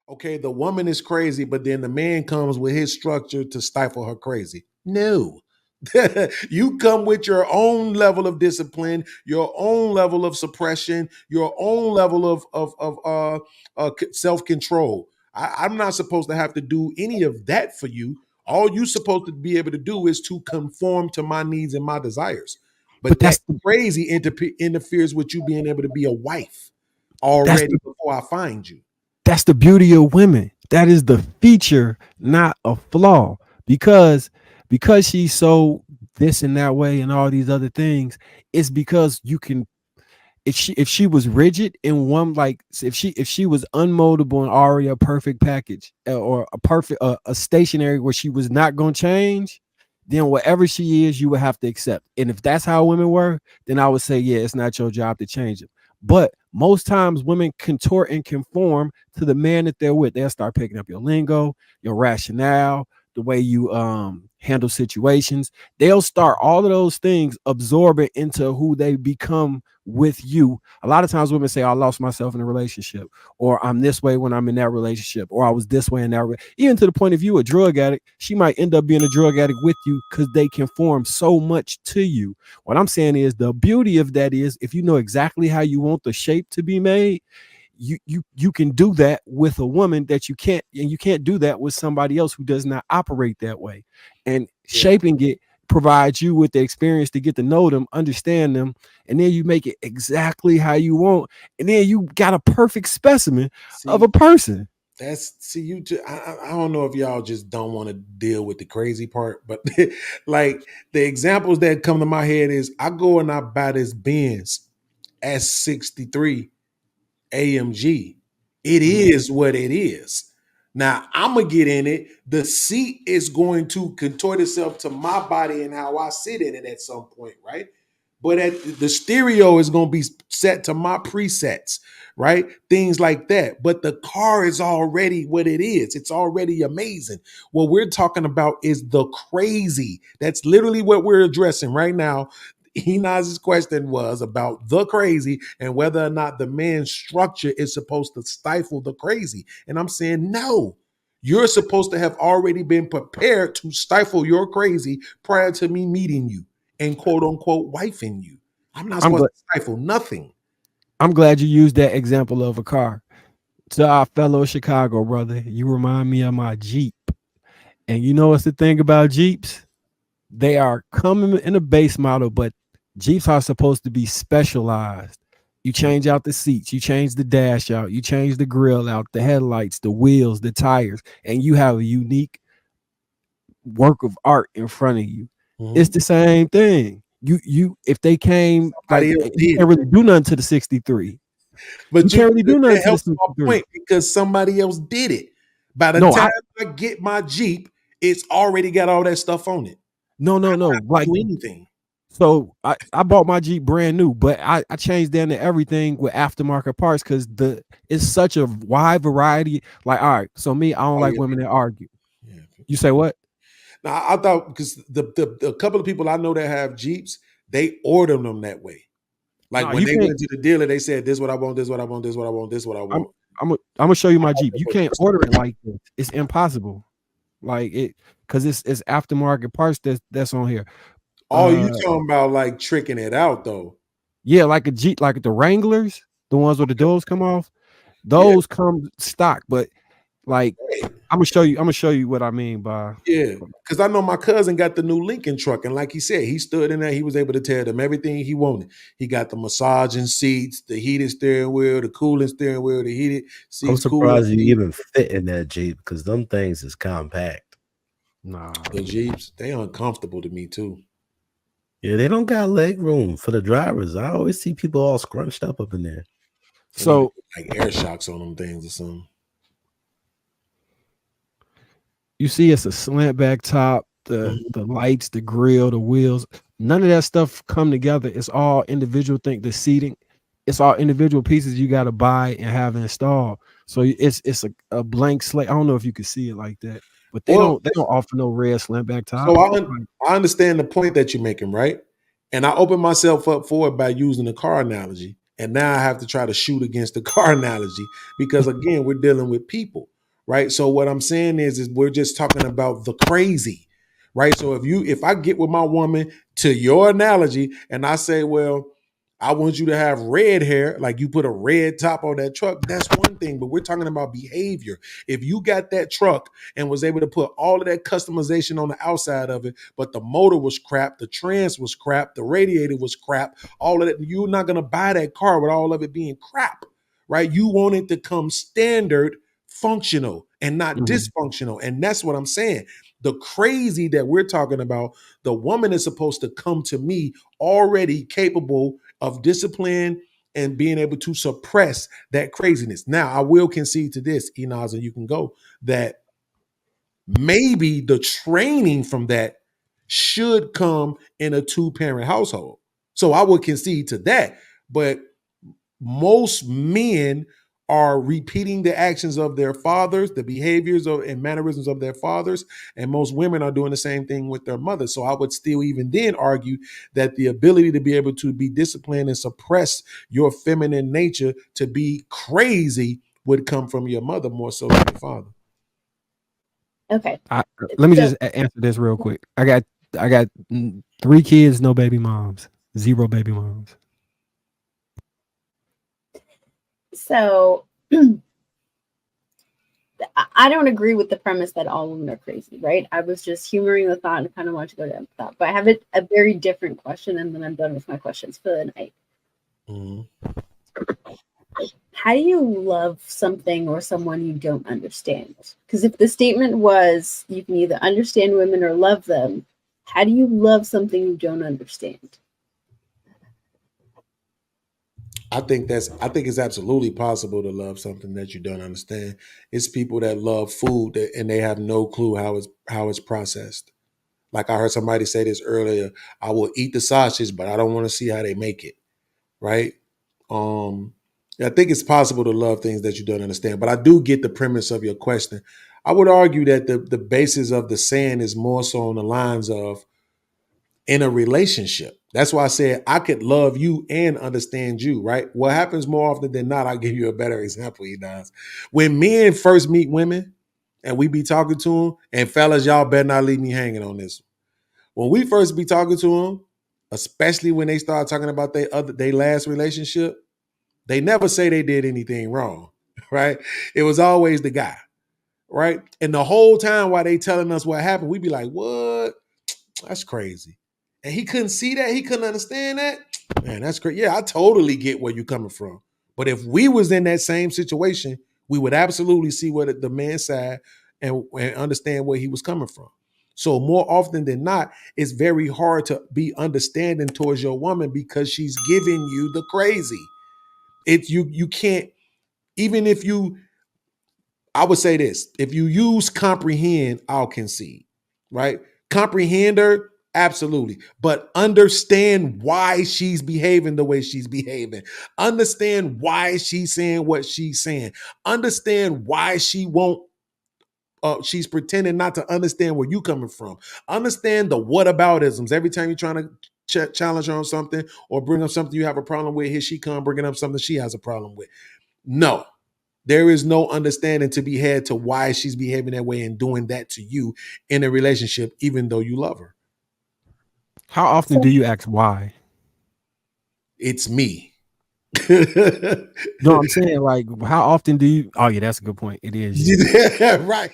okay, the woman is crazy, but then the man comes with his structure to stifle her crazy. No. You come with your own level of discipline, your own level of suppression, your own level of self control. I'm not supposed to have to do any of that for you. All you're supposed to be able to do is to conform to my needs and my desires. But But that crazy interferes with you being able to be a wife that's already the before I find you. that's the beauty of women. That is the feature, not a flaw. Because she's so this and that way and all these other things, it's because you can, if she was rigid in one, like if she was unmoldable and already a perfect package, or a perfect a stationary where she was not going to change, then whatever she is you would have to accept. And if that's how women were, then I would say, yeah, it's not your job to change it. But most times women contort and conform to the man that they're with. They'll start picking up your lingo, your rationale, the way you handle situations. They'll start all of those things absorbing into who they become with you. A lot of times women say, I lost myself in a relationship, or I'm this way when I'm in that relationship, or I was this way in that even to the point of you a drug addict, she might end up being a drug addict with you because they conform so much to you. What I'm saying is the beauty of that is if you know exactly how you want the shape to be made, you can do that with a woman that you can't do that with somebody else who does not operate that way. And Yeah. shaping it provides you with the experience to get to know them, understand them, and then you make it exactly how you want, and then you got a perfect specimen of See, a person. I don't know if y'all just don't want to deal with the crazy part, but like the examples that come to my head is I go and I buy this Benz S63 AMG. It Mhm. is what it is. Now I'm gonna get in it. The seat is going to contort itself to my body and how I sit in it at some point, right? But the stereo is going to be set to my presets, right? Things like that. But the car is already what it is. It's already amazing. What we're talking about is the crazy. That's literally what we're addressing right now. Enaz's question was about the crazy and whether or not the man's structure is supposed to stifle the crazy. And I'm saying no. You're supposed to have already been prepared to stifle your crazy prior to me meeting you and quote unquote wifing you. I'm not I'm supposed glad. to stifle nothing. I'm glad you used that example of a car. To our fellow Chicago brother, you remind me of my Jeep. And you know what's the thing about Jeeps? They are coming in a base model, but Jeeps are supposed to be specialized. You change out the seats, you change the dash out, you change the grill out, the headlights, the wheels, the tires, and you have a unique work of art in front of you. It's Mhm. the same thing. You if they came like Somebody else you did can't it. really do nothing to the 63. You But can't really do nothing that to the helps my 63. point because somebody else did it. By the No, time I I get my Jeep, it's already got all that stuff on it. I don't no. have to Like do anything. so I bought my Jeep brand new, but I changed down to everything with aftermarket parts because the it's such a wide variety. Like, all right, so me, I don't Oh like yeah, women that argue. yeah. You say what? Now I thought because the couple of people I know that have Jeeps, they order them that way. Like No, when you they can't. went to the dealer, they said, "This is what I want. This is what I want. This is what I want. This is what I I'm want." I'm gonna show you I my don't Jeep. know You what can't yours order is. it like this. It's impossible. Like it because it's aftermarket parts that's on here. Oh, you Uh, talking about like tricking it out though? yeah, like a Jeep, like the Wranglers, the ones where the Okay. doors come off. Yeah, Those come stock, but like I'm gonna show you. I'm gonna show you what I mean by. yeah. Because I know my cousin got the new Lincoln truck, and like he said, he stood in there. He was able to tell them everything he wanted. He got the massaging seats, the heated steering wheel, the cooling steering wheel, the heated I'm seats, cooling surprised you seats. even fit in that Jeep because them things is compact. Nah, The Jeeps, they uncomfortable to me too. Yeah, they don't got leg room for the drivers. I always see people all scrunched up in there. They need to so put like air shocks on them things or something. you see it's a slant back top, Mhm. the lights, the grill, the wheels. None of that stuff come together. It's all individual thing. The seating, it's all individual pieces you got to buy and have installed. So it's a blank slate. I don't know if you can see it like that, but Well, they don't offer no red slant back top. so I understand the point that you're making, right? And I opened myself up for it by using the car analogy. And now I have to try to shoot against the car analogy because again, we're dealing with people. right? So what I'm saying is we're just talking about the crazy, right? So if I get with my woman to your analogy and I say, well, I want you to have red hair, like you put a red top on that truck, that's one thing, but we're talking about behavior. If you got that truck and was able to put all of that customization on the outside of it, but the motor was crap, the trans was crap, the radiator was crap, all of that, you're not going to buy that car with all of it being crap, right? You want it to come standard functional and not dysfunctional. And that's what I'm saying. The crazy that we're talking about, the woman is supposed to come to me already capable of discipline and being able to suppress that craziness. Now, I will concede to this, Inaz, and you can go, that maybe the training from that should come in a two-parent household. So I would concede to that. But most men are repeating the actions of their fathers, the behaviors and mannerisms of their fathers, and most women are doing the same thing with their mothers. So I would still even then argue that the ability to be able to be disciplined and suppress your feminine nature to be crazy would come from your mother more so than your father. Okay. Let me just answer this real quick. I got 3 kids, no baby moms, 0 baby moms. So I don't agree with the premise that all women are crazy, right? I was just humoring the thought and kind of wanted to go down the thought. But I have a very different question, and then I'm done with my questions for the night. Mm-hmm. How do you love something or someone you don't understand? Because if the statement was you can either understand women or love them, how do you love something you don't understand? I think it's absolutely possible to love something that you don't understand. It's people that love food and they have no clue how it's processed. Like I heard somebody say this earlier, I will eat the sausage, but I don't want to see how they make it. Right? I think it's possible to love things that you don't understand, but I do get the premise of your question. I would argue that the basis of the saying is more so on the lines of in a relationship. That's why I said I could love you and understand you, right? What happens more often than not, I'll give you a better example, Enos. When men first meet women and we be talking to them, and fellas, y'all better not leave me hanging on this. When we first be talking to them, especially when they start talking about their last relationship, they never say they did anything wrong, right? It was always the guy, right? And the whole time while they telling us what happened, we be like, what? That's crazy. And he couldn't see that. He couldn't understand that. Man, that's great. Yeah, I totally get where you're coming from. But if we was in that same situation, we would absolutely see what the man's side and understand where he was coming from. So more often than not, it's very hard to be understanding towards your woman because she's giving you the crazy. You can't, even if you, I would say this, if you use comprehend, I'll concede, right? Comprehend her, absolutely. But understand why she's behaving the way she's behaving. Understand why she's saying what she's saying. Understand why she won't, she's pretending not to understand where you coming from. Understand the whataboutisms. Every time you're trying to challenge her on something or bring up something you have a problem with, here she come bringing up something she has a problem with. No. There is no understanding to be had to why she's behaving that way and doing that to you in a relationship, even though you love her. How often do you ask why? It's me. No, I'm saying, like, how often do you? Oh, yeah, that's a good point. It is. Right.